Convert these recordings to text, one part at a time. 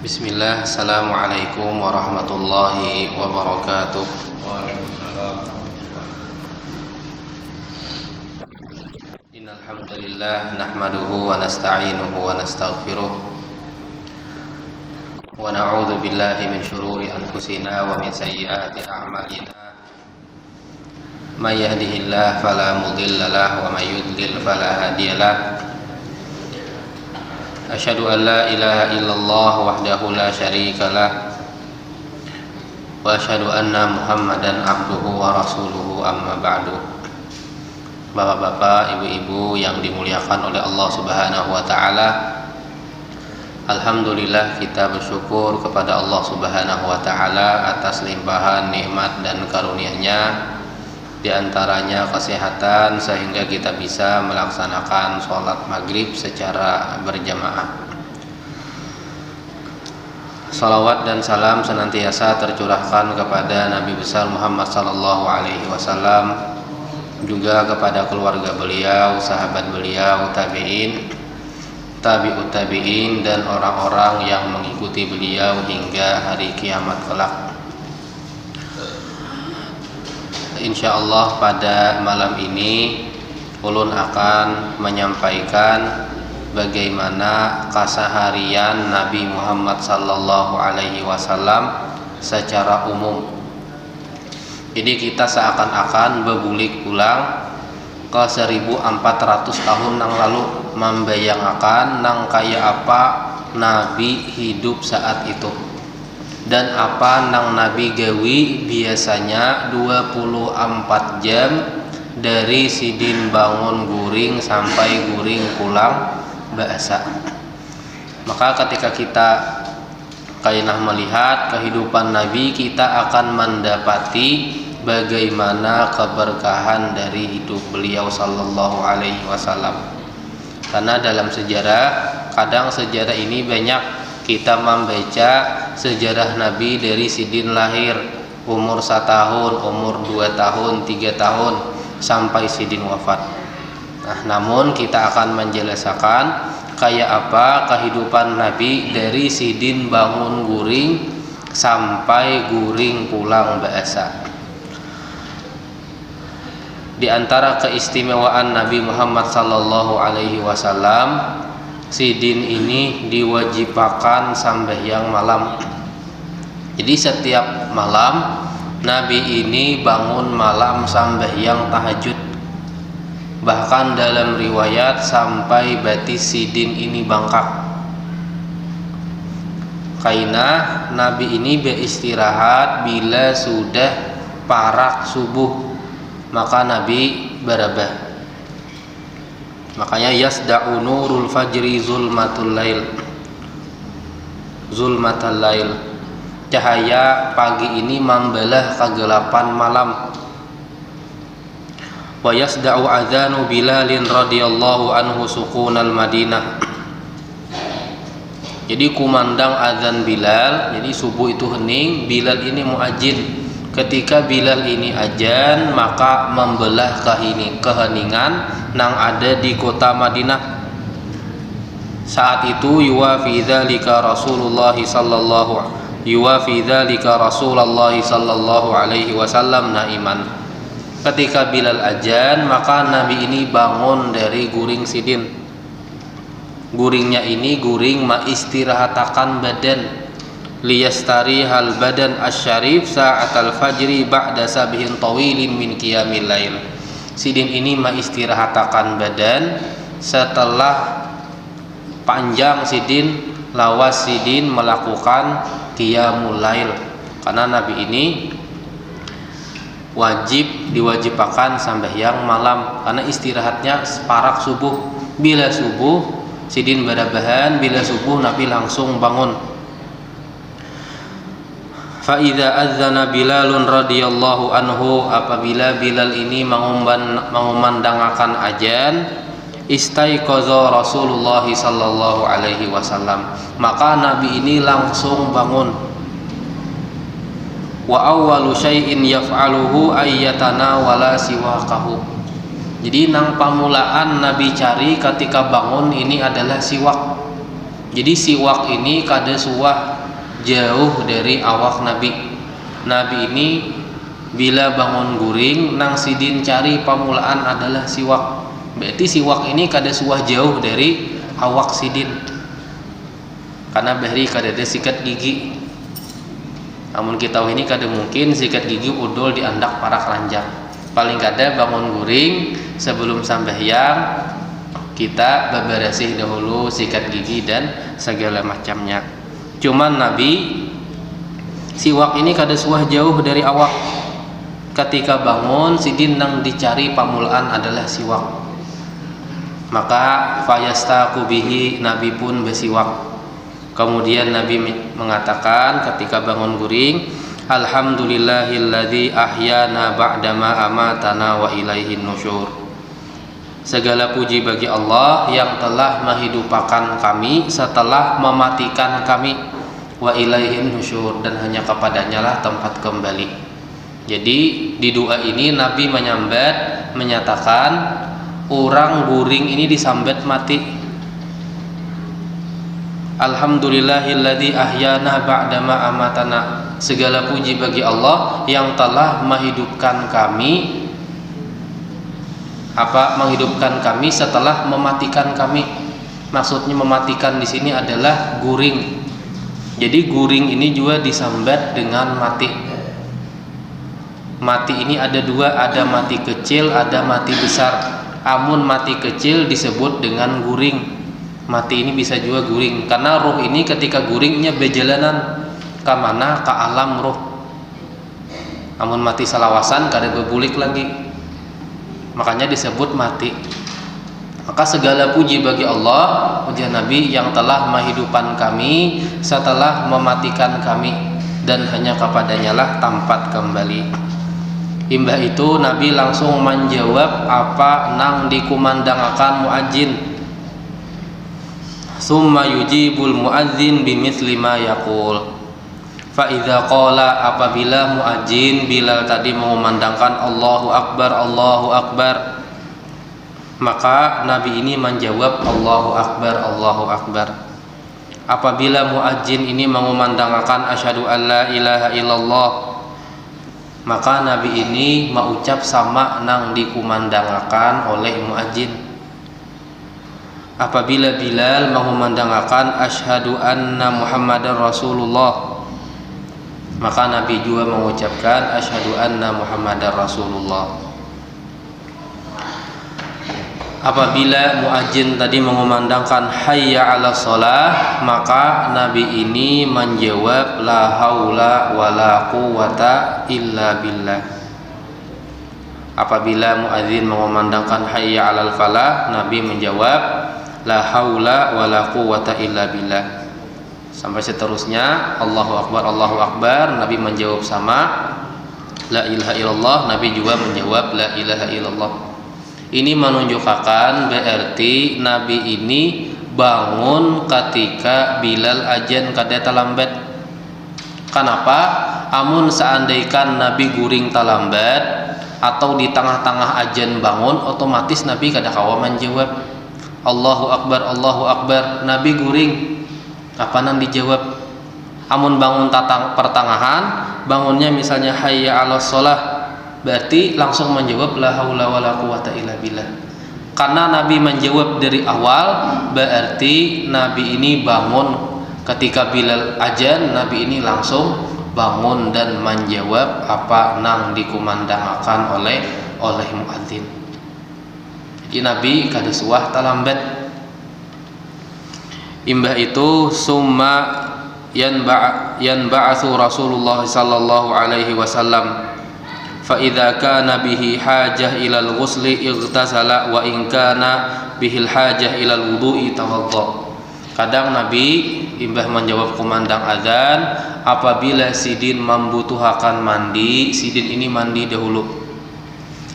Bismillah, Assalamualaikum warahmatullahi wabarakatuh. Innal hamdalillah nahmaduhu wa nasta'inuhu wa nastaghfiruh wa na'udzu billahi min shururi anfusina wa min sayyiati a'malina. May yahdihillahu fala mudilla lahu wa may yudlil fala hadiya lahu. Asyhadu an la ilaha illallah wahdahu la syarika lah wa asyhadu anna Muhammadan abduhu wa rasuluhu amma ba'du. Bapak-bapak, ibu-ibu yang dimuliakan oleh Allah Subhanahu wa taala, alhamdulillah kita bersyukur kepada Allah Subhanahu wa taala atas limpahan nikmat dan karunia-Nya, di antaranya kesehatan sehingga kita bisa melaksanakan sholat maghrib secara berjamaah. Salawat dan salam senantiasa tercurahkan kepada Nabi besar Muhammad sallallahu alaihi wasallam, juga kepada keluarga beliau, sahabat beliau, tabi'in, tabi'ut tabi'in, dan orang-orang yang mengikuti beliau hingga hari kiamat kelak. Insyaallah pada malam ini ulun akan menyampaikan bagaimana keseharian Nabi Muhammad sallallahu alaihi wasallam secara umum. Jadi kita seakan-akan bergulik pulang ke 1400 tahun yang lalu, membayangkan nang kaya apa Nabi hidup saat itu, dan apa nang Nabi gawi biasanya 24 jam dari sidin bangun guring sampai guring pulang bahasa. Maka ketika kita kainah melihat kehidupan Nabi, kita akan mendapati bagaimana keberkahan dari hidup beliau sallallahu alaihi wasallam. Karena dalam sejarah, kadang sejarah ini banyak kita membaca sejarah Nabi dari sidin lahir, umur 1 tahun, umur 2 tahun, 3 tahun, sampai sidin wafat. Nah, namun kita akan menjelaskan kayak apa kehidupan Nabi dari sidin bangun guring sampai guring pulang bahasa. Di antara keistimewaan Nabi Muhammad sallallahu alaihi wasallam, sidin ini diwajibkan sembahyang malam. Jadi setiap malam Nabi ini bangun malam sembahyang tahajud. Bahkan dalam riwayat sampai batis sidin ini bangkak. Karena Nabi ini beristirahat bila sudah parak subuh, maka Nabi berabah. Makanya yasda'u nurul fajri zulmatul lail, zulmatul lail, cahaya pagi ini membelah kegelapan malam. Wa yasda'u adzanu Bilalin radhiyallahu anhu sukunal Madinah. Jadi kumandang azan Bilal, jadi subuh itu hening, Bilal ini muadzin. Ketika Bilal ini azan, maka membelah keheningan nang ada di kota Madinah. Saat itu yuwafi dzalika Rasulullah sallallahu alaihi wasallam naiman. Ketika Bilal azan, maka Nabi ini bangun dari guring sidin. Guringnya ini guring maistirahatakan badan, liyastari hal badan asyarif sa'atal fajri ba'da sabihin tawilin min qiyamil lail. Sidin ini maistirahatakan badan setelah panjang sidin, lawas sidin melakukan qiyamul lail. Karena Nabi ini diwajibkan sembahyang malam, karena istirahatnya separak subuh. Bila subuh sidin berabahan, bila subuh Nabi langsung bangun. Fa'idha adzana Bilalun radhiyallahu anhu, apabila Bilal ini mengumandangkan azan, istaiqaza Rasulullah sallallahu alaihi wasallam, maka Nabi ini langsung bangun. Wa awwalu syai'in yaf'aluhu ayyatana wala siwaqahu. Jadi nang pamulaan Nabi cari ketika bangun ini adalah siwak. Jadi siwak ini kada suah jauh dari awak Nabi. Nabi ini bila bangun guring nang sidin cari pamulaan adalah siwak. Berarti siwak ini kada suah jauh dari awak sidin. Karena bahri kada ada sikat gigi. Namun kita ini kada mungkin sikat gigi udol di andak para keranjang. Paling kada bangun guring sebelum sambahyang kita beberesih dahulu sikat gigi dan segala macamnya. Cuman Nabi siwak ini kada suah jauh dari awak. Ketika bangun sidin nang dicari pamulaan adalah siwak. Maka fayastaku bihi, Nabi pun bersiwak. Kemudian Nabi mengatakan ketika bangun guring, alhamdulillahilladzi ahyana ba'dama amatana wa ilaihin nusyur. Segala puji bagi Allah yang telah menghidupkan kami setelah mematikan kami, wa ilaihin nusyur, dan hanya kepadanya lah tempat kembali. Jadi di doa ini Nabi menyatakan orang guring ini disambat mati. Alhamdulillahilladzi ahyana ba'dama amatana. Segala puji bagi Allah yang telah menghidupkan kami, menghidupkan kami setelah mematikan kami. Maksudnya mematikan di sini adalah guring. Jadi guring ini juga disambat dengan mati. Mati ini ada dua, ada mati kecil, ada mati besar. Amun mati kecil disebut dengan guring. Mati ini bisa juga guring karena ruh ini ketika guringnya berjalanan ke mana? Ke alam ruh. Amun mati salawasan kada bebulik lagi, makanya disebut mati. Maka segala puji bagi Allah, ujian Nabi yang telah menghidupkan kami setelah mematikan kami, dan hanya kepadanya lah tempat kembali. Imbah itu Nabi langsung menjawab apa nang dikumandangkan muadzin. Summa yujibul muadzin bimithli ma yaqul. Fa idza qala, apabila muadzin Bilal tadi mengumandangkan Allahu Akbar, Allahu Akbar, maka Nabi ini menjawab Allahu Akbar, Allahu Akbar. Apabila muadzin ini mengumandangkan asyhadu an la ilaha illallah, maka Nabi ini mengucap sama nang dikumandangkan oleh muadzin. Apabila Bilal mengumandangkan asyhadu anna Muhammadar Rasulullah, maka Nabi juga mengucapkan asyhadu anna Muhammadar Rasulullah. Apabila muadzin tadi mengumandangkan hayya 'alas shalah, maka Nabi ini menjawab la haula wala quwwata illa billah. Apabila muadzin mengumandangkan hayya 'alal falah, Nabi menjawab la haula wala quwwata illa billah. Sampai seterusnya Allahu Akbar, Allahu Akbar, Nabi menjawab sama la ilaha illallah, Nabi juga menjawab la ilaha illallah. Ini menunjukkan berarti Nabi ini bangun ketika Bilal azan kada talambat. Kenapa? Amun seandainya Nabi guring talambat atau di tengah-tengah azan bangun, otomatis Nabi kada kawa menjawab Allahu Akbar, Allahu Akbar, Nabi guring. Apa nang dijawab? Amun bangun pertengahan, bangunnya misalnya hayya 'alas shalah, berarti langsung menjawab la haula wala quwata illa billah. Karena Nabi menjawab dari awal, berarti Nabi ini bangun ketika Bilal azan, Nabi ini langsung bangun dan menjawab apa nang dikumandangkan oleh muadzin. Jadi Nabi kada suah talambat. Imbah itu summa yanba'atsu Rasulullah sallallahu alaihi wasallam fa idza kana bihi hajah ilal ghusli ightasala wa in kana bihil hajah ilal wudu'i tawadda. Kadang Nabi imbah menjawab kumandang azan, apabila sidin membutuhkan mandi, sidin ini mandi dahulu.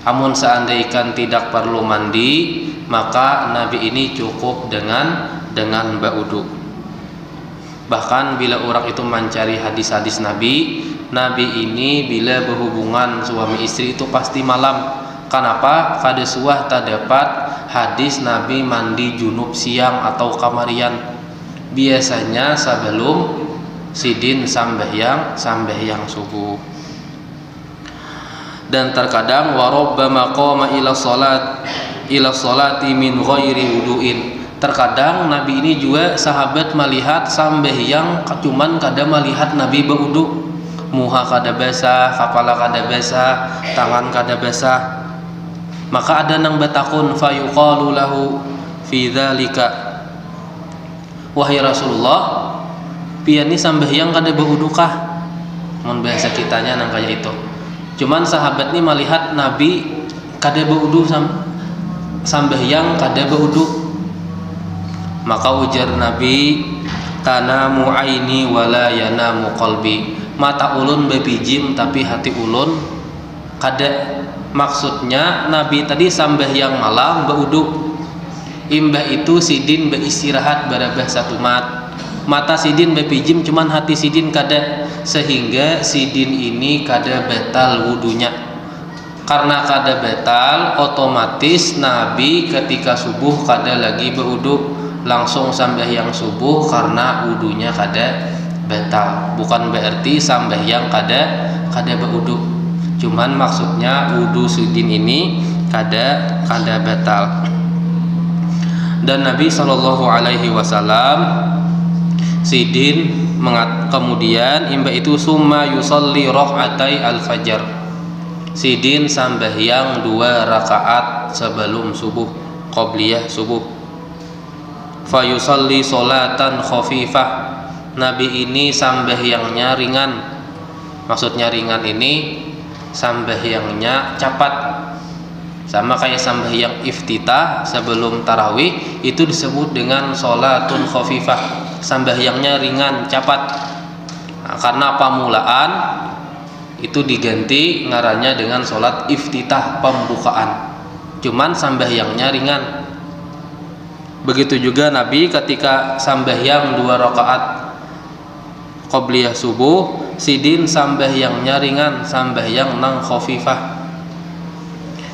Amun seandainya tidak perlu mandi, maka Nabi ini cukup dengan ba'udu. Bahkan bila orang itu mencari hadis-hadis Nabi ini bila berhubungan suami istri itu pasti malam. Kenapa? Kada suah terdapat hadis Nabi mandi junub siang atau kamarian. Biasanya sebelum sidin sambehyang subuh. Dan terkadang warobbama qama ila salati min ghairi wudu'in. Terkadang Nabi ini juga sahabat melihat sambehyang cuman kada melihat Nabi berwudu. Muha kada basah, kepala kada basah, tangan kada basah. Maka ada nang batakun fayuqalu lahu fi dzalika, wahai Rasulullah, piani sambehyang kada berwudu kah? Mun bahasa kitanya nang kaya itu. Cuman sahabat ini melihat Nabi kada berwudu sambehyang kada berwudu. Maka ujar Nabi, tanamu aini wala yanamu qalbi. Mata ulun bebijim tapi hati ulun kada. Maksudnya Nabi tadi sambehyang malam berwudu. Imbah itu sidin beristirahat barabah satu mata sidin bepijim cuman hati sidin kada, sehingga sidin ini kada batal wudunya. Karena kada batal, otomatis Nabi ketika subuh kada lagi berwudu, langsung sambehyang subuh karena wudunya kada batal. Bukan berarti sambehyang kada berwudu. Cuman maksudnya wudu sidin ini kada batal. Dan Nabi SAW sidin kemudian imbah itu summa yusalli raq'atai al-fajr. Sidin sambehyang 2 rakaat sebelum subuh, qobliyah subuh. Fa yusalli sholatan khafifah. Nabi ini sambehyangnya ringan. Maksudnya ringan ini sambehyangnya cepat. Sama kayak sambehyang iftitah sebelum tarawih itu disebut dengan sholatun khafifah. Sambehyangnya ringan, cepat. Nah, karena pamulaan itu diganti ngarannya dengan sholat iftitah, pembukaan. Cuman sambehyangnya ringan. Begitu juga Nabi ketika sambehyang 2 rakaat qobliyah subuh, sidin sambehyangnya ringan, sambehyang nang khafifah.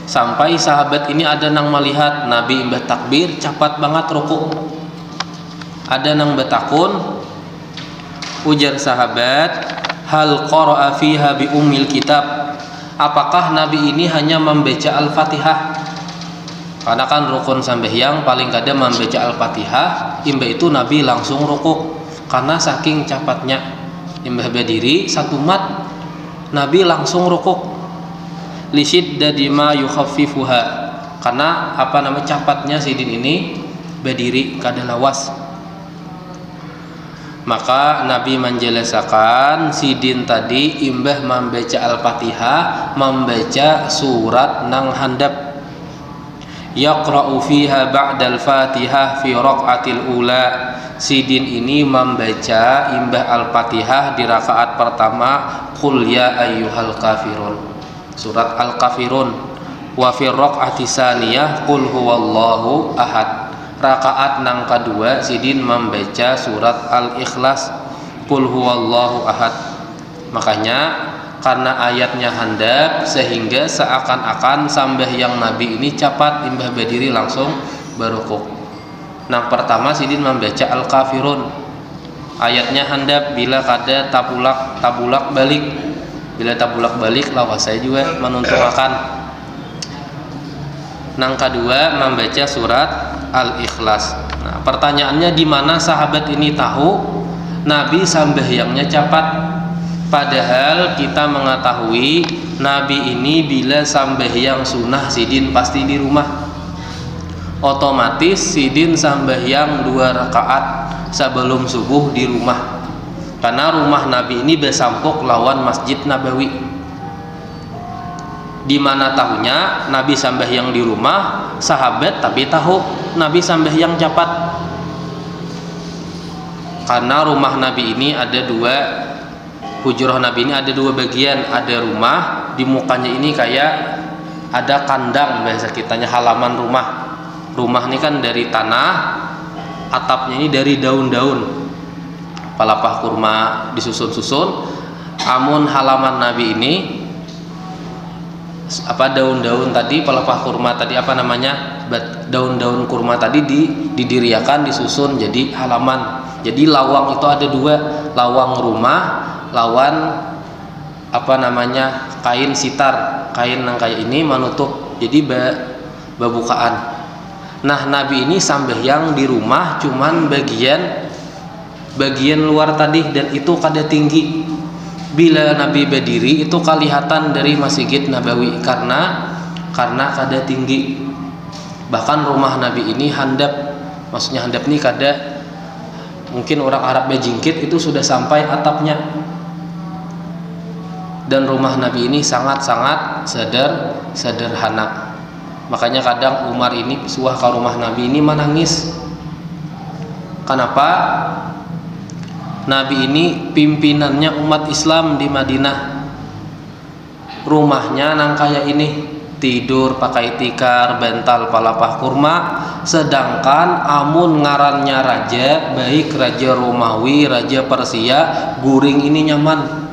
Sampai sahabat ini ada nang melihat Nabi imbah takbir cepat banget ruku. Ada nang betakun, ujar sahabat, hal qara'a fiha bi ummil kitab. Apakah Nabi ini hanya membaca Al-Fatihah? Karena kan rukun sambehyang paling kada membaca Al-Fatihah. Imbah itu Nabi langsung ruku. Karena saking cepatnya imbah berdiri satu mat, Nabi langsung ruku. Lisyiddati ma yukhaffifuha. Karena cepatnya sidin ini berdiri kada lawas. Maka Nabi menjelaskan sidin tadi imbah membaca Al-Fatihah, membaca surat nang handap. Yaqra'u fiha ba'dal Fatihah fi raq'atil ula. Sidin ini membaca imbah Al-Fatihah di rakaat pertama, qul ya ayyuhal kafirun, surat Al-Kafirun. Wa fi raq'ati tsaniyah qul huwallahu ahad. Rakaat nang kedua sidin membaca surat Al-Ikhlas, qul huwallahu ahad. Makanya karena ayatnya handap sehingga seakan-akan sambehyang Nabi ini cepat imbah berdiri langsung berukuk. Nang pertama sidin membaca Al-Kafirun. Ayatnya handap bila kada tabulak balik. Bila tabulak balik lawas saya juga menuntut akan. Nang kedua membaca surat Al-Ikhlas. Nah, pertanyaannya di mana sahabat ini tahu Nabi sambehyangnya cepat? Padahal kita mengetahui Nabi ini bila sambehyang sunnah sidin pasti di rumah. Otomatis sidin sambehyang 2 rakaat sebelum subuh di rumah. Karena rumah Nabi ini bersampuk lawan Masjid Nabawi. Di mana tahunya Nabi sambehyang di rumah, sahabat tapi tahu Nabi sambehyang cepat. Karena rumah Nabi ini ada 2, hujrah Nabi ini ada 2 bagian. Ada rumah, di mukanya ini kayak ada kandang, bahasa kitanya halaman rumah. Rumah ini kan dari tanah, atapnya ini dari daun-daun palapah kurma disusun-susun. Amun halaman Nabi ini daun-daun tadi, palapah kurma tadi daun-daun kurma tadi didiriakan, disusun jadi halaman. Jadi lawang itu ada dua, lawang rumah lawan kain sitar, kain yang kayak ini menutup, jadi babukaan. Nah Nabi ini sambehyang di rumah cuman bagian luar tadi, dan itu kada tinggi. Bila Nabi berdiri itu kelihatan dari Masjid Nabawi karena kada tinggi. Bahkan rumah Nabi ini handap, maksudnya handap ini kada, mungkin orang Arabnya jingkit, itu sudah sampai atapnya. Dan rumah Nabi ini sangat-sangat sederhana. Makanya kadang Umar ini suah ke rumah Nabi ini menangis. Kenapa? Nabi ini pimpinannya umat Islam di Madinah. Rumahnya nang kayak ini, tidur pakai tikar, bantal palapah kurma. Sedangkan amun ngarannya raja, baik raja Romawi, raja Persia, guring ini nyaman.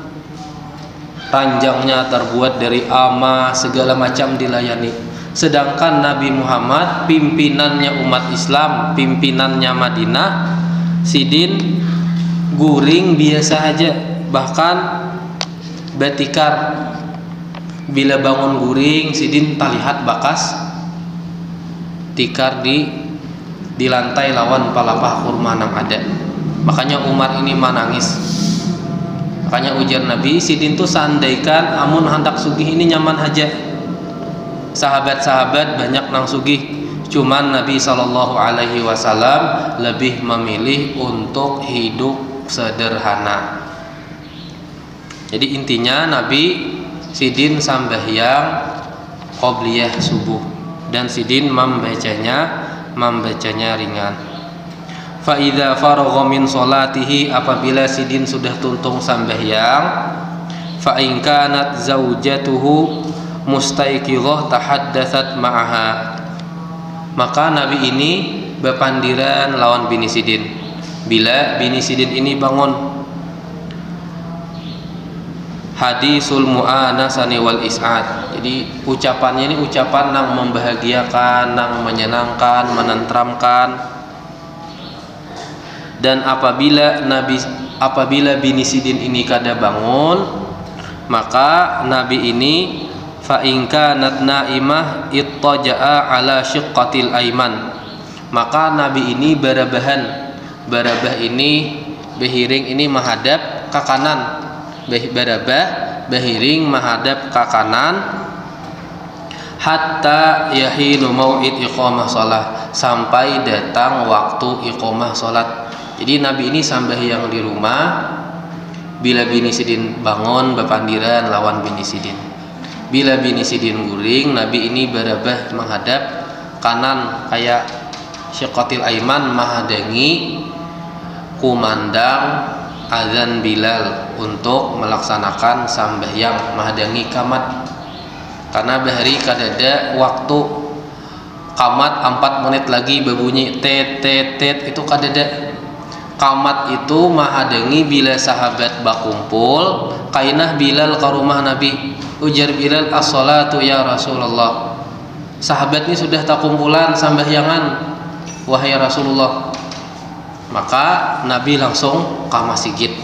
Ranjangnya terbuat dari ama, segala macam dilayani. Sedangkan Nabi Muhammad pimpinannya umat Islam, pimpinannya Madinah, sidin guring biasa aja, bahkan batikar. Bila bangun guring, sidin terlihat bakas tikar di lantai lawan palapah kurma nang ada. Makanya Umar ini menangis. Makanya ujar Nabi, sidin tuh seandaikan amun hendak sugih ini nyaman aja. Sahabat-sahabat banyak nang sugih, cuman Nabi SAW lebih memilih untuk hidup sederhana. Jadi intinya Nabi sidin sambahyang qobliyah subuh, dan sidin membacanya ringan. Fa idza faragha min sholatihi, apabila sidin sudah tuntung sambahyang, fa in kanat zaujatuhu mustaiqidhah tahaddatsat ma'aha, maka Nabi ini bepandiran lawan bini sidin. Bila bini sidin ini bangun, hadisul mu'anasani wal is'ad. Jadi ucapannya ini ucapan yang membahagiakan, yang menyenangkan, menenteramkan. Dan apabila bini sidin ini kada bangun, maka Nabi ini fa in kanat naimah ittaja'a ala syiqqatil aiman, maka Nabi ini barabah ini behiring ini menghadap ke kanan. Behiring menghadap ke kanan hatta yahinu mau'id iqamah shalah, sampai datang waktu iqamah salat. Jadi Nabi ini sambahyang di rumah, bila bini sidin bangun bepandiran lawan bini sidin. Bila bini sidin guring, Nabi ini barabah menghadap kanan kayak syiqqatil aiman, menghadangi kumandang azan Bilal untuk melaksanakan sambahyang, menghadangi kamat. Karena bahari kadada waktu kamat 4 menit lagi berbunyi tet tet tet, itu kadada. Kamat itu menghadangi bila sahabat bakumpul kainah Bilal ke rumah Nabi. Ujar Bilal, as-salatu ya Rasulullah. Sahabat ini sudah tak kumpulan sambahyangan, wahai Rasulullah. Maka Nabi langsung ke masjid.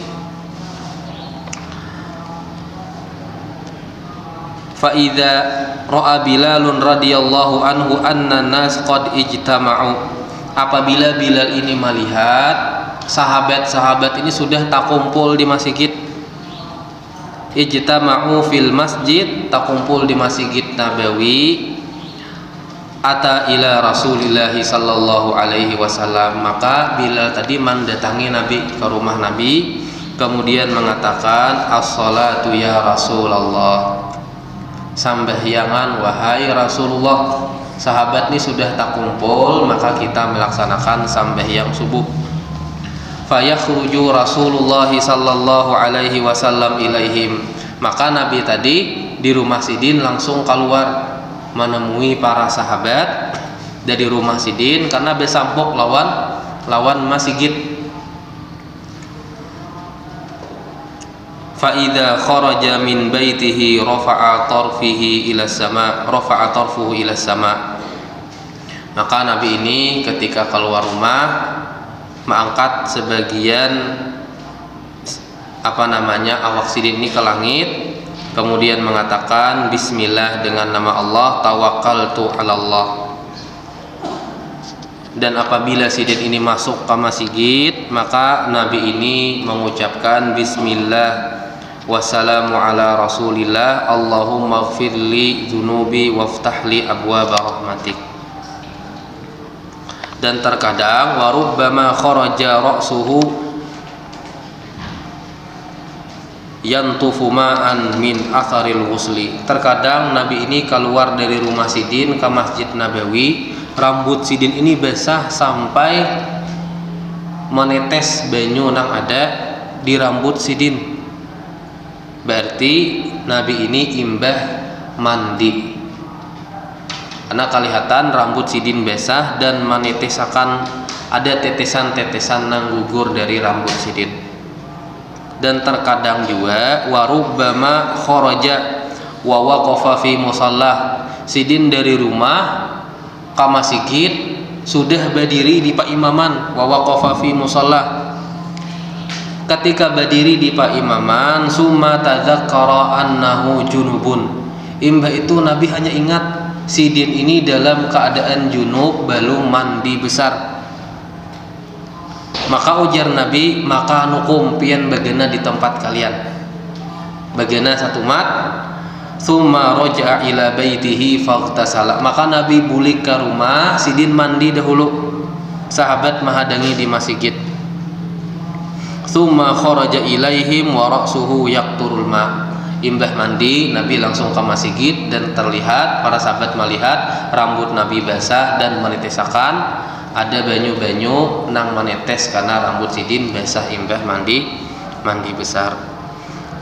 Fa idza ra'a Bilalun radhiyallahu anhu anna nas qad ijtama'u, apabila Bilal ini melihat sahabat-sahabat ini sudah tak kumpul di masjid. Ijtama'u fil masjid, tak kumpul di Masjid Nabawi. Ata ila Rasulillah sallallahu alaihi wasallam, maka Bilal tadi mendatangi Nabi ke rumah Nabi, kemudian mengatakan as-salatu ya Rasulullah, sambahyangan wahai Rasulullah. Sahabat ini sudah tak kumpul, maka kita melaksanakan sambahyang subuh. Fayakhruju Rasulullah sallallahu alaihi wasallam ilaihim, maka Nabi tadi di rumah sidin langsung keluar menemui para sahabat dari rumah sidin, karena besampok lawan masjid. Fa idza kharaja min baitihi rafa'a tarfuhu ila sama, maka Nabi ini ketika keluar rumah mengangkat sebagian awak sidin ini ke langit, kemudian mengatakan bismillah, dengan nama Allah tawakkaltu 'ala Allah. Dan apabila sidin ini masuk ke masjid, maka Nabi ini mengucapkan bismillah wassalamu ala rasulillah Allahumma ighfirli dzunubi waftahli abwaaba rahmatik. Dan terkadang warubbama kharaja ra'suhu yantufu ma'an min atharil ghusli. Terkadang Nabi ini keluar dari rumah sidin ke Masjid Nabawi, rambut sidin ini basah sampai menetes banyu nang ada di rambut sidin. Berarti Nabi ini imbah mandi, karena kelihatan rambut sidin basah dan menetesakan, ada tetesan-tetesan nang gugur dari rambut sidin. Dan terkadang juga warubbama kharaja wa waqafa fi musalla, sidin dari rumah ke masjid sudah berdiri di Pak Imaman, wa waqafa fi musalla, ketika berdiri di Pak Imaman summa tadzakkara annahu junubun, imbah itu Nabi hanya ingat sidin ini dalam keadaan junub, belum mandi besar. Maka ujar Nabi, maka nukum pian bagana di tempat kalian, bagana satu mat. Summa roja'a ila baitihi faghtasala, maka Nabi bulik ke rumah, sidin mandi dahulu, sahabat menghadangi di masjid. Summa kharaja ilaihim wa ra'suhu yaqturul ma, imbah mandi Nabi langsung ke masjid dan terlihat, para sahabat melihat rambut Nabi basah dan menetesakan, ada banyu-banyu nang menetes karena rambut sidin basah imbah mandi besar.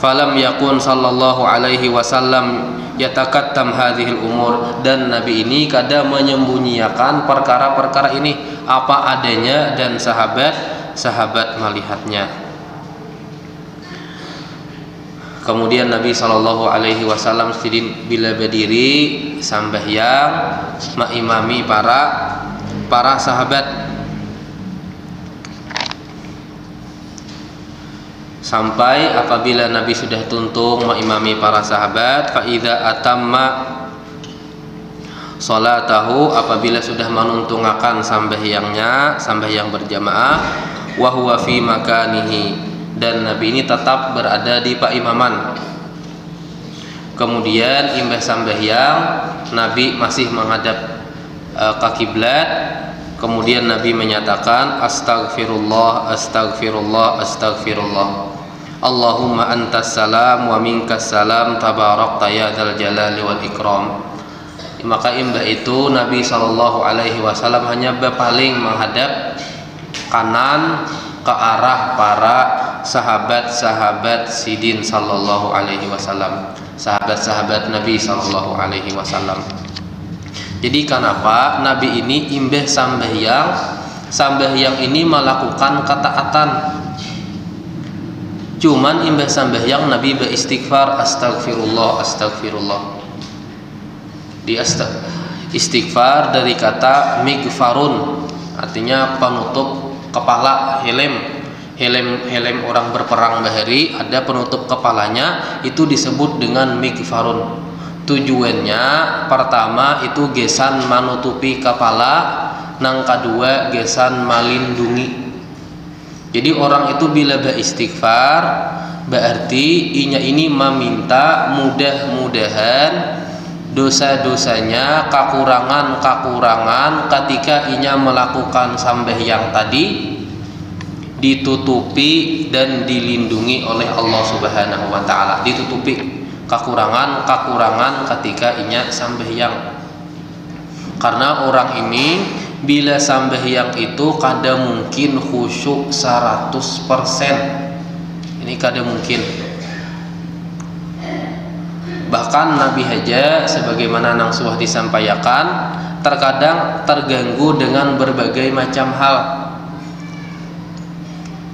Falam yakun sallallahu alaihi wasallam yatakattam hadhil umur, dan Nabi ini kadang menyembunyikan perkara-perkara ini apa adanya dan sahabat melihatnya. Kemudian Nabi sallallahu alaihi wasallam bila berdiri sambahyang mengimami para sahabat, sampai apabila Nabi sudah tuntung mengimami para sahabat, fa idza atamma salatahu, apabila sudah menuntungakan sambahyang berjamaah, wa huwa fi makanihi, dan Nabi ini tetap berada di Pak Imaman. Kemudian imbah sambahyang Nabi masih menghadap ke kiblat, kemudian Nabi menyatakan astaghfirullah astaghfirullah astaghfirullah, Allahumma antas salam wa minkas salam tabarakta ya dzal jalali wal ikram. Maka imbah itu Nabi sallallahu alaihi wasallam hanya berpaling menghadap kanan ke arah para sahabat-sahabat sidin sallallahu alaihi wasallam, sahabat-sahabat Nabi sallallahu alaihi wasallam. Jadi kenapa Nabi ini imbah sambahyang ini melakukan ketaatan, cuman imbah sambahyang Nabi beristighfar astagfirullah astagfirullah. Di istighfar dari kata migfarun, artinya penutup kepala, helm orang berperang bahari ada penutup kepalanya, itu disebut dengan migfarun. Tujuannya pertama itu gesan menutupi kepala, nang kedua gesan melindungi. Jadi orang itu bila beristighfar berarti inya ini meminta mudah-mudahan dosa-dosanya, kekurangan ketika inya melakukan sambahyang tadi ditutupi dan dilindungi oleh Allah Subhanahu wa taala, ditutupi kekurangan ketika inya sambahyang. Karena orang ini bila sambahyang itu kada mungkin khusyuk 100%. Ini kada mungkin. Bahkan Nabi haja sebagaimana nang suah disampaikan, terkadang terganggu dengan berbagai macam hal.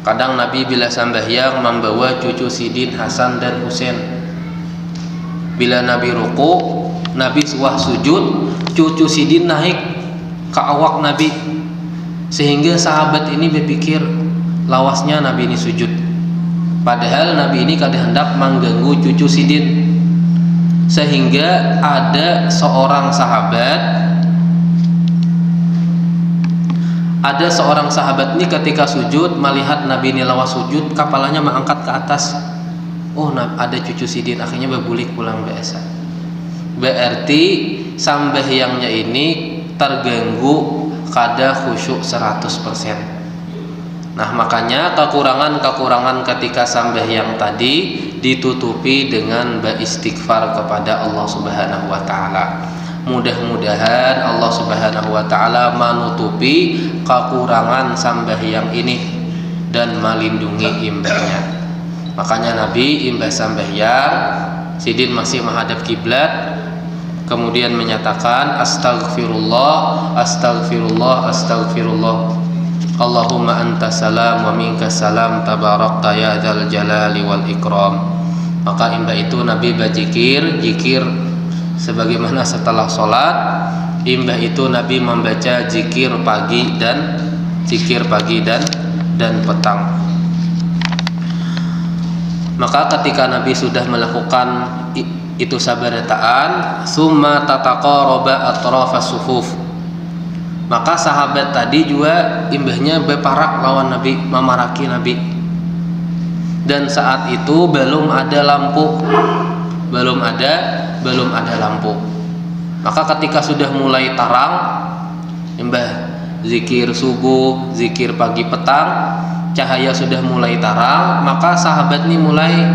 Kadang Nabi bila sambahyang membawa cucu sidin Hasan dan Husain. Bila Nabi ruku, Nabi suah sujud, cucu sidin naik ke awak Nabi. Sehingga sahabat ini berpikir lawasnya Nabi ini sujud. Padahal Nabi ini kadang hendak mengganggu cucu Sidin. Sehingga ada seorang sahabat ini ketika sujud melihat Nabi ini lawas sujud, kepalanya mengangkat ke atas. Oh, ada cucu Sidin, akhirnya berbulik pulang biasa. Berarti sambahyangnya ini terganggu kada khusyuk 100%. Nah, makanya kekurangan ketika sambahyang tadi ditutupi dengan beristighfar kepada Allah Subhanahu wa taala. Mudah-mudahan Allah Subhanahu wa taala menutupi kekurangan sambahyang ini dan melindungi imbahnya. Makanya Nabi imbah sambahyang, Sidin masih menghadap kiblat, kemudian menyatakan astaghfirullah, astaghfirullah, astaghfirullah. Allahumma anta salam wa minka salam tabarakta ya dzal jalali wal ikram. Maka imbah itu Nabi berzikir, zikir sebagaimana setelah sholat. Imbah itu Nabi membaca zikir pagi dan petang. Maka ketika Nabi sudah melakukan itu sabarataan, summa tataqaraba atrafas sufuf. Maka sahabat tadi juga imbahnya berparak lawan Nabi, memaraki Nabi. Dan saat itu belum ada lampu. Maka ketika sudah mulai tarang, imbah zikir subuh, zikir pagi petang, cahaya sudah mulai tarang, maka sahabat ini mulai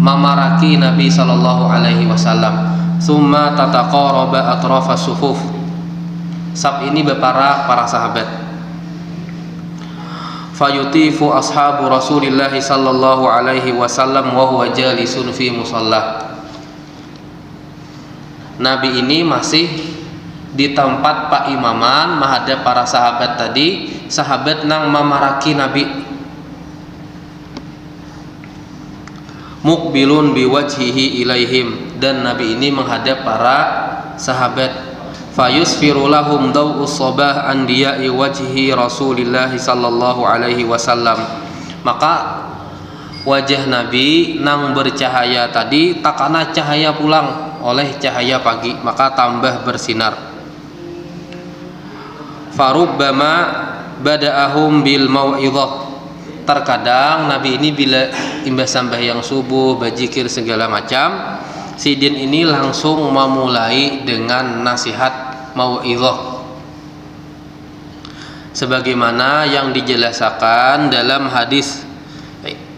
memaraki Nabi sallallahu alaihi wasallam. Summa tataqaraba atrafas sufuf. Sab ini berparak para sahabat. Fayutifu ashabu Rasulillah sallallahu alaihi wasallam wa huwa jalisun fi musalla. Nabi ini masih di tempat Pak Imaman menghadap para sahabat tadi. Sahabat nang memaraki Nabi. Muqbilun biwajhihi ilaihim, dan Nabi ini menghadap para sahabat. Fayusfiru lahum daw'us sabah an diya'i wajhi Rasulillah sallallahu alaihi wasallam. Maka wajah Nabi nang bercahaya tadi takana cahaya pulang oleh cahaya pagi, maka tambah bersinar. Farubbama bada'ahum bil mau'izah. Terkadang Nabi ini bila imbah sambahyang subuh, berzikir segala macam, Sidin ini langsung memulai dengan nasihat mau'izah, sebagaimana yang dijelaskan dalam hadis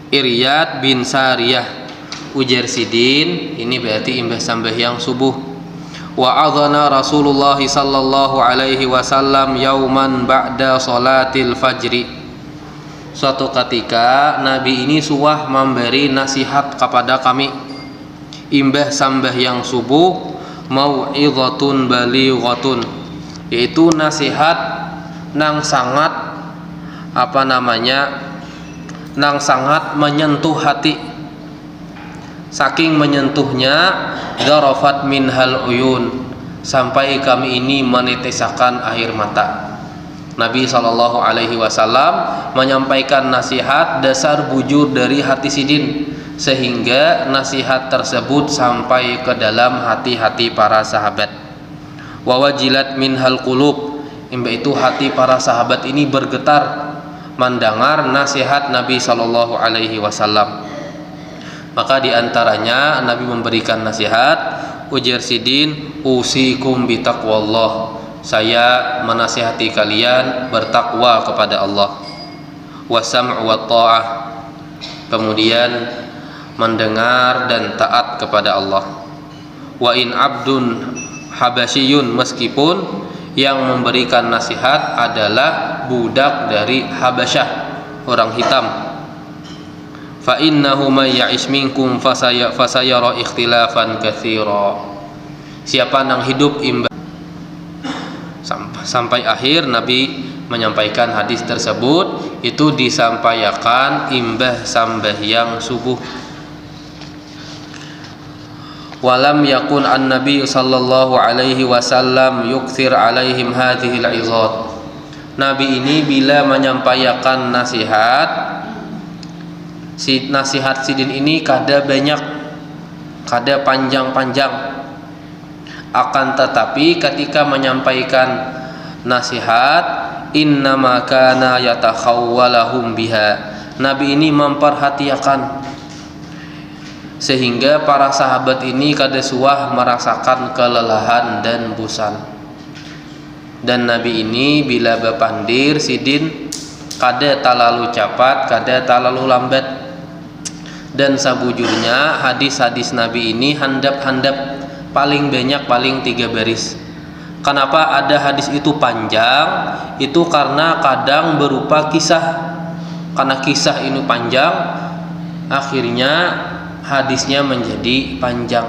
Iryad bin Sariyah. Ujar Sidin, ini berarti imbah sambahyang subuh. Wa adhana Rasulullah sallallahu alaihi wasallam yauman ba'da salatil fajri. Suatu ketika Nabi ini suah memberi nasihat kepada kami imbah sambahyang subuh, mau'izatun balighatun, yaitu nasihat nang sangat menyentuh hati. Saking menyentuhnya, darafat minhal uyun, sampai kami ini meneteskan air mata. Nabi sallallahu alaihi wasallam menyampaikan nasihat dasar bujur dari hati Sidin, sehingga nasihat tersebut sampai ke dalam hati-hati para sahabat. Wa wajilat minhal qulub, itu hati para sahabat ini bergetar mendengar nasihat Nabi sallallahu alaihi wasallam. Maka diantaranya Nabi memberikan nasihat. Ujar Sidin, usikum bitaqwallah, saya menasihati kalian bertakwa kepada Allah. Wasam'u wa ta'ah, kemudian mendengar dan taat kepada Allah. Wa in abdun habasyiyun, meskipun yang memberikan nasihat adalah budak dari Habasyah, orang hitam. Fa innahu may ya'ish minkum fasayara ikhtilafan katsira. Siapa yang hidup sampai akhir Nabi menyampaikan hadis tersebut, itu disampaikan imbah sambahyang subuh. walam yakun an-nabi sallallahu alaihi wasallam yukthir alaihim hadhil izat. Nabi ini bila menyampaikan nasihat sidin ini kada banyak, kada panjang-panjang. Akan tetapi ketika menyampaikan nasihat, innama kana yatakhawwalahum biha. Nabi ini memperhatikan sehingga para sahabat ini kada suah merasakan kelelahan dan bosan. Dan Nabi ini bila bepandir sidin kada talalu cepat, kada talalu lambat. Dan sabujurnya hadis-hadis Nabi ini handap-handap, paling banyak paling 3 baris. Kenapa ada hadis itu panjang? Itu karena kadang berupa kisah. Karena kisah ini panjang, akhirnya hadisnya menjadi panjang.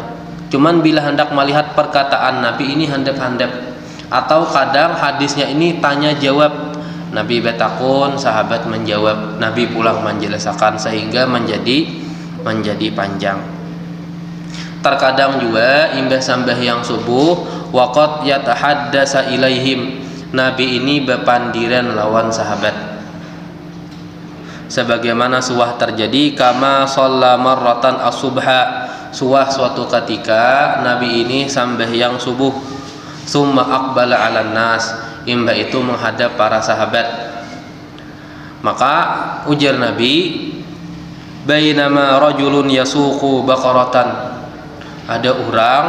Cuman bila hendak melihat perkataan Nabi ini handap-handap. Atau kadang hadisnya ini tanya jawab, Nabi betakun, sahabat menjawab, Nabi pulang menjelaskan, sehingga menjadi panjang. Terkadang juga imbah sambahyang subuh waqad yatahaddasa ilaihim. Nabi ini bepandiran lawan sahabat. Sebagaimana suah terjadi kama shalla marratan as-subha. Suah suatu ketika Nabi ini sambahyang subuh. Summa aqbala 'alan nas. Imbah itu menghadap para sahabat. Maka ujar Nabi, bainama rajulun yasuqu baqaratan. Ada orang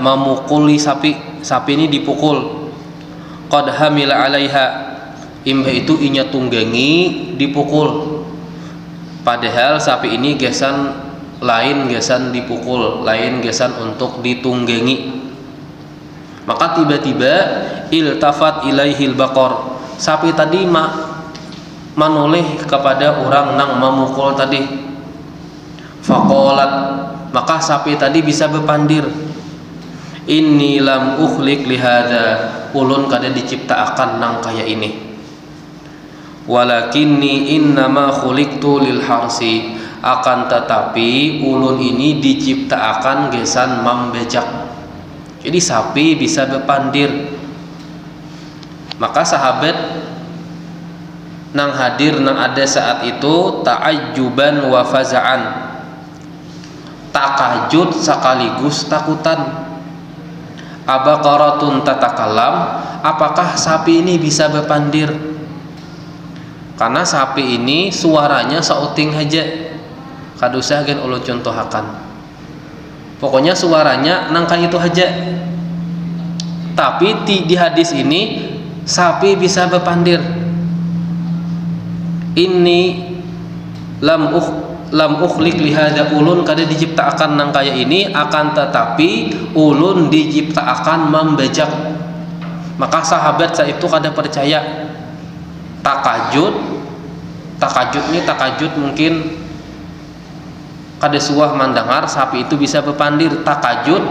memukuli sapi. Sapi ini dipukul. Qad hamila 'alaiha. Imbah itu inya tunggangi dipukul. Padahal sapi ini gesan lain gesan dipukul, lain gesan untuk ditunggangi. Maka tiba-tiba iltafat ilaihil baqar. Sapi tadi manoleh kepada orang nang memukul tadi. Faqalat, maka sapi tadi bisa bepandir, inni lam ukhliq lihada. Ulun kada diciptakan nang kaya ini. Walakinni innama khuliqtu lil harsi. Akan tetapi ulun ini diciptakan gesan membejak. Jadi sapi bisa bepandir. Maka sahabat nang hadir nang ada saat itu ta'ajjuban wa faza'an. Takajud sekaligus takutan. Abaqaratun tatakallam. Apakah sapi ini bisa bepandir? Karena sapi ini suaranya sauting aja. Kadusah gen ulun contohakan. Pokoknya suaranya nangka itu aja. Tapi di hadis ini sapi bisa bepandir. Ini lam ukhliq lihada. Ulun kada diciptakan nang kaya ini, akan tetapi ulun diciptakan membejak. Maka sahabat saat itu kada percaya. Takajud mungkin kada suah mendengar sapi itu bisa bepandir. Takajud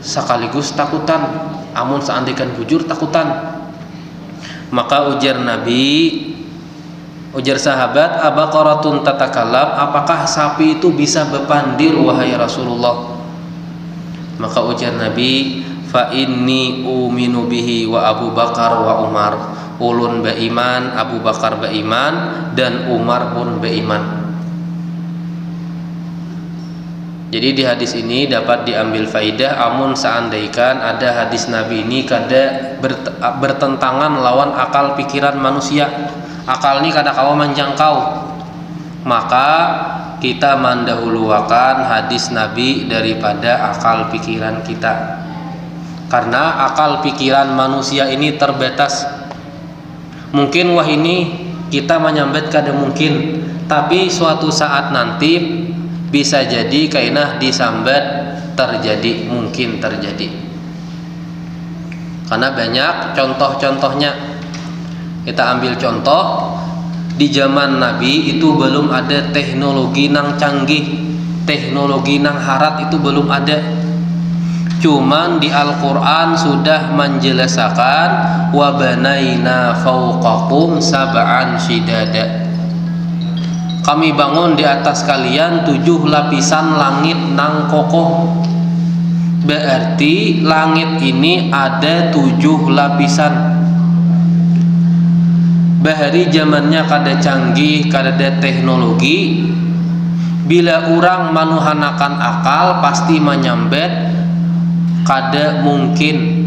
sekaligus takutan. Amun seandainya bujur takutan. Maka ujar sahabat, abaqaratun tatakallam. Apakah sapi itu bisa bepandir wahai Rasulullah? Maka ujar Nabi, fa inni uminu bihi wa Abu Bakar wa Umar. Ulun beriman, Abu Bakar beriman, dan Umar pun beriman. Jadi di hadis ini dapat diambil faidah, amun seandainya ada hadis Nabi ini kada bertentangan lawan akal pikiran manusia. Akal ini kada kawa menjangkau. Maka kita mendahulukan hadis Nabi daripada akal pikiran kita. Karena akal pikiran manusia ini terbatas. Mungkin wah ini kita menyambat kada mungkin, tapi suatu saat nanti bisa jadi kainah disambat terjadi, mungkin terjadi. Karena banyak contoh-contohnya. Kita ambil contoh, di zaman Nabi itu belum ada teknologi nang canggih, teknologi nang harat itu belum ada. Cuman di Al-Quran sudah menjelaskan wa banaina fawqakum sab'an shidada. kami bangun di atas kalian 7 lapisan langit nang kokoh. Berarti langit ini ada 7 lapisan. Bahari zamannya kada canggih, kada ada teknologi. Bila orang manuhanakan akal pasti menyambet, kada mungkin,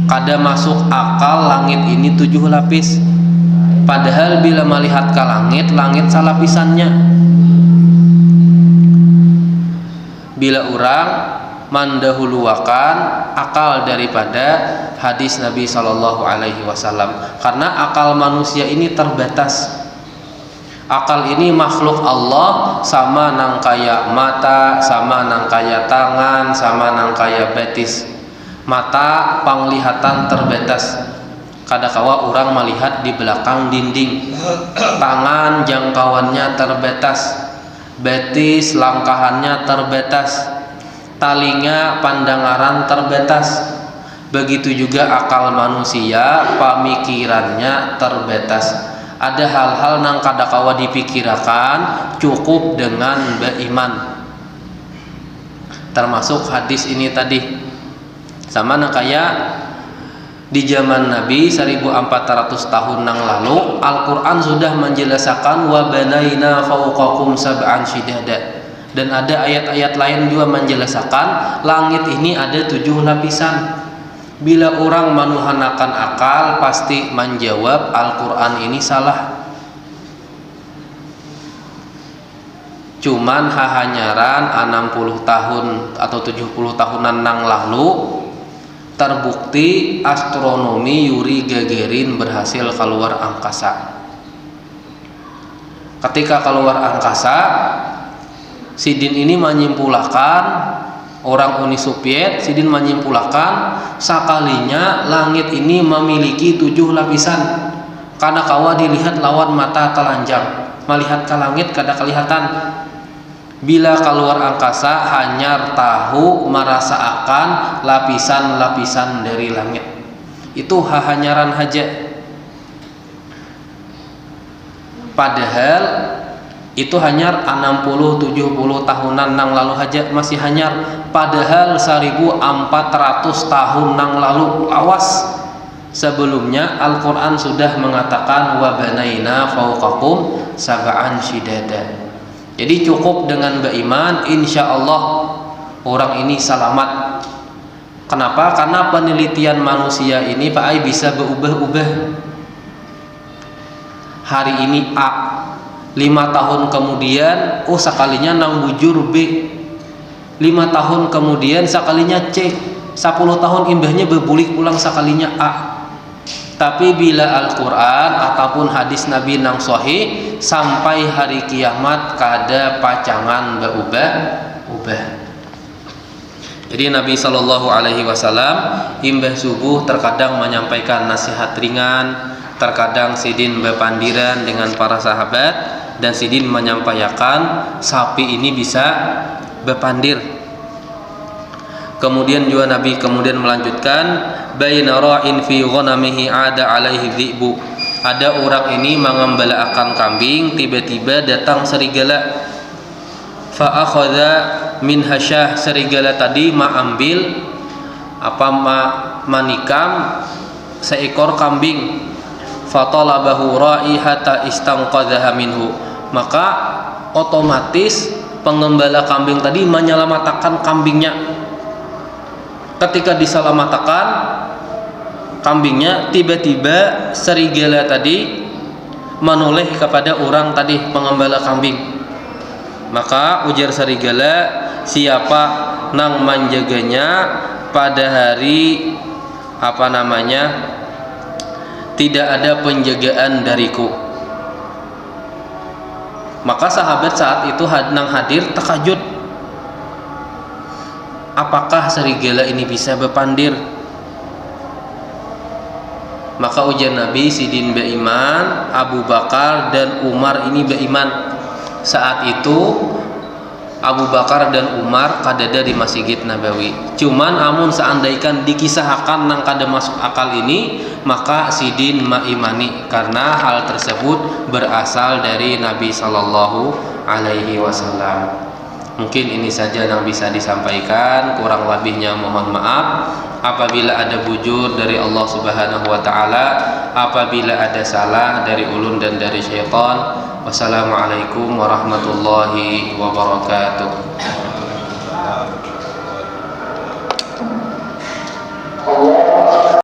kada masuk akal langit ini 7 lapis. Padahal bila melihat ke langit, langit salapisannya. Bila orang mendahulukan akal daripada hadis Nabi Shallallahu Alaihi Wasallam, karena akal manusia ini terbatas. Akal ini makhluk Allah, sama nang kaya mata, sama nang kaya tangan, sama nang kaya betis. Mata penglihatan terbatas, kadakawa orang melihat di belakang dinding. Tangan jangkauannya terbatas, betis langkahannya terbatas, talinga pandangaran terbatas. Begitu juga akal manusia, pemikirannya terbatas. Ada hal-hal nang kadakawa dipikirakan cukup dengan beriman. Termasuk hadis ini tadi. Sama nang kaya di zaman Nabi 1400 tahun nang lalu, Al-Qur'an sudah menjelaskan wa banaina fawqakum sab'an shidada. Dan ada ayat-ayat lain juga menjelaskan langit ini ada 7 lapisan. Bila orang manuhanakan akal pasti menjawab Al-Quran ini salah. Cuman hahanyaran 60 tahun atau 70 tahunan nang lalu terbukti astronomi Yuri Gagarin berhasil keluar angkasa. Ketika keluar angkasa, Sidin ini menyimpulkan, orang Uni Soviet, Sidin menyimpulkan sakalinya langit ini memiliki 7 lapisan. Karena kawa dilihat lawan mata telanjang, melihat ke langit kada kelihatan. Bila keluar angkasa hanya tahu merasakan lapisan-lapisan dari langit. Itu hahanyaran haja. Padahal itu hanya 60-70 tahunan nang lalu haja masih hanyar. Padahal 1400 tahun nang lalu awas. Sebelumnya Al-Quran sudah mengatakan wa banaina fawqakum sab'an shidada. Jadi cukup dengan beriman, insya Allah orang ini selamat. Kenapa? Karena penelitian manusia ini Pak Ai bisa berubah-ubah. Hari ini A, 5 tahun kemudian sekalinya nang bujur B, 5 tahun kemudian sekalinya C, 10 tahun imbahnya berbulik pulang sekalinya A. Tapi bila Al-Quran ataupun hadis Nabi nang sahih, sampai hari kiamat kada pacangan berubah-ubah. Jadi Nabi Shallallahu Alaihi Wasallam imbah subuh terkadang menyampaikan nasihat ringan, terkadang Sidin berpandiran dengan para sahabat, dan Sidin menyampaikan sapi ini bisa berpandir. Kemudian juga Nabi kemudian melanjutkan baina ra'in fi ghanamihi ada alaihi dhi'bu. Ada orang ini mengembala akan kambing, tiba-tiba datang serigala. Fa akhadha min hasyah, serigala tadi mengambil manikam seekor kambing. Fa talabahu ra'i hatta istanqadhaha minhu. Maka otomatis pengembala kambing tadi menyelamatkan kambingnya. Ketika diselamatkan kambingnya, tiba-tiba serigala tadi menoleh kepada orang tadi pengembala kambing. Maka ujar serigala, siapa nang menjaganya pada hari tidak ada penjagaan dariku. Maka sahabat saat itu nang hadir terkejut. Apakah serigala ini bisa berpandir? Maka ujar Nabi, Sidin beriman, Abu Bakar dan Umar ini beriman. Saat itu Abu Bakar dan Umar kadada di Masjid Nabawi. Cuman amun seandaikan dikisahkan nang kada masuk akal ini, maka sidin ma'imani karena hal tersebut berasal dari Nabi sallallahu alaihi wasallam. Mungkin ini saja yang bisa disampaikan, kurang lebihnya mohon maaf. Apabila ada bujur dari Allah Subhanahu wa taala, apabila ada salah dari ulun dan dari syaitan. Wassalamualaikum warahmatullahi wabarakatuh.